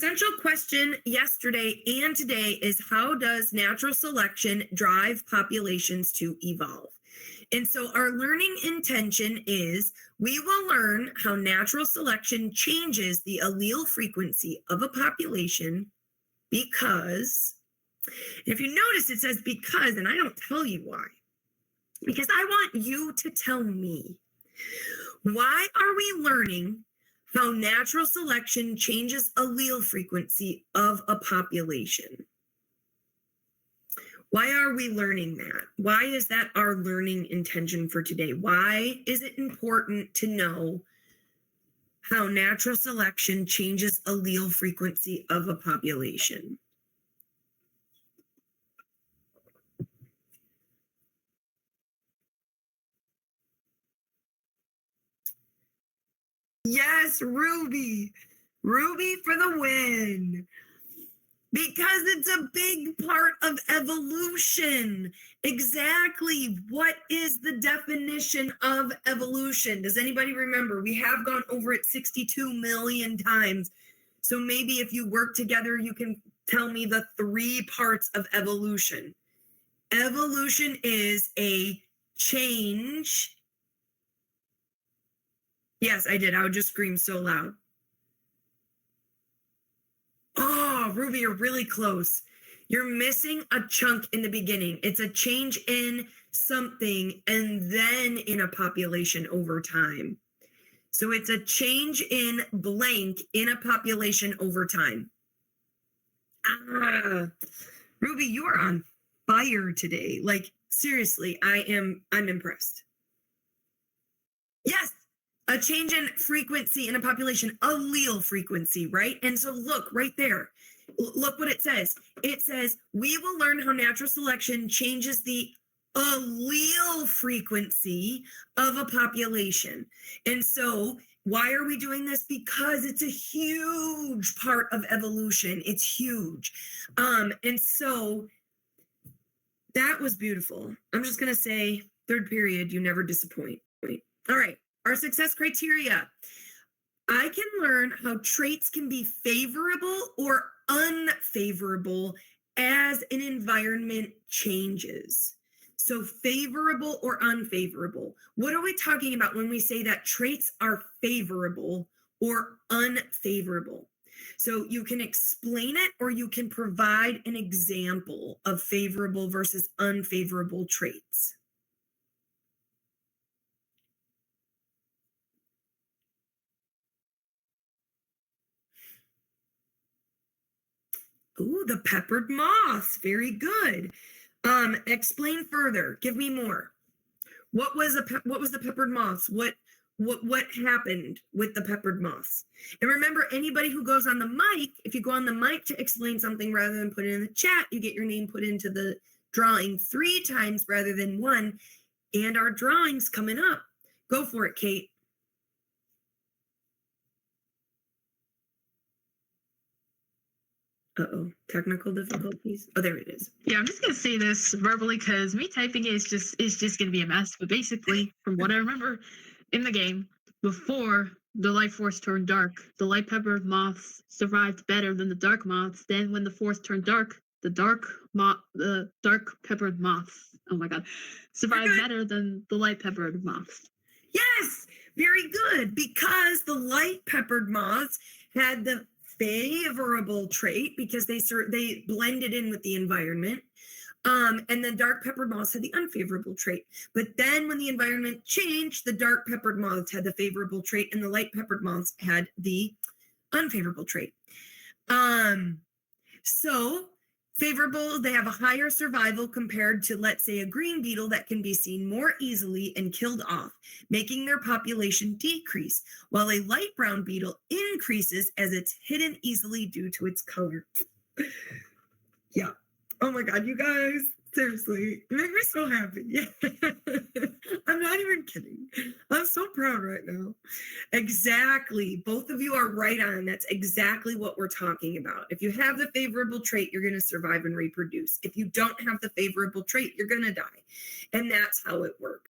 central question yesterday and today is, how does natural selection drive populations to evolve? And so our learning intention is, we will learn how natural selection changes the allele frequency of a population because, if you notice, it says because, and I don't tell you why. Because I want you to tell me, why are we learning how natural selection changes allele frequency of a population? Why are we learning that? Why is that our learning intention for today? Why is it important to know how natural selection changes allele frequency of a population? Yes, Ruby. Ruby for the win. Because it's a big part of evolution. Exactly. What is the definition of evolution? Does anybody remember? We have gone over it 62 million times. So maybe if you work together, you can tell me the 3 parts of evolution. Evolution is a change. Yes, I did. I would just scream so loud. Oh, Ruby, you're really close. You're missing a chunk in the beginning. It's a change in something and then in a population over time. So it's a change in blank in a population over time. Ruby, you are on fire today. Like, seriously, I'm impressed. Yes, a change in frequency in a population, allele frequency, right? And so look right there. Look what it says. It says, we will learn how natural selection changes the allele frequency of a population. And so why are we doing this? Because it's a huge part of evolution. It's huge. And so that was beautiful. I'm just going to say, third period, you never disappoint. All right. Our success criteria. I can learn how traits can be favorable or unfavorable as an environment changes. So favorable or unfavorable. What are we talking about when we say that traits are favorable or unfavorable? So you can explain it or you can provide an example of favorable versus unfavorable traits. Ooh, the peppered moths. Very good. Explain further. Give me more. What was the peppered moths? What happened with the peppered moths? And remember, anybody who goes on the mic, if you go on the mic to explain something rather than put it in the chat, you get your name put into the drawing 3 times rather than 1. And our drawing's coming up. Go for it, Kate. Uh-oh, technical difficulties. Oh, there it is. Yeah, I'm just gonna say this verbally because me typing it is just gonna be a mess. But basically, from what I remember in the game, before the light force turned dark, the light peppered moths survived better than the dark moths. Then when the force turned dark, the dark peppered moths, oh my god, survived better than the light peppered moths. Yes, very good. Because the light peppered moths had the favorable trait because they blended in with the environment. And the dark peppered moths had the unfavorable trait. But then when the environment changed, the dark peppered moths had the favorable trait and the light peppered moths had the unfavorable trait. So favorable, they have a higher survival compared to, let's say, a green beetle that can be seen more easily and killed off, making their population decrease, while a light brown beetle increases as it's hidden easily due to its color. Yeah. Oh my God, you guys, seriously, you make me so happy. I'm not even kidding. I'm so proud right now. Exactly. Both of you are right on. That's exactly what we're talking about. If you have the favorable trait, you're going to survive and reproduce. If you don't have the favorable trait, you're going to die. And that's how it works.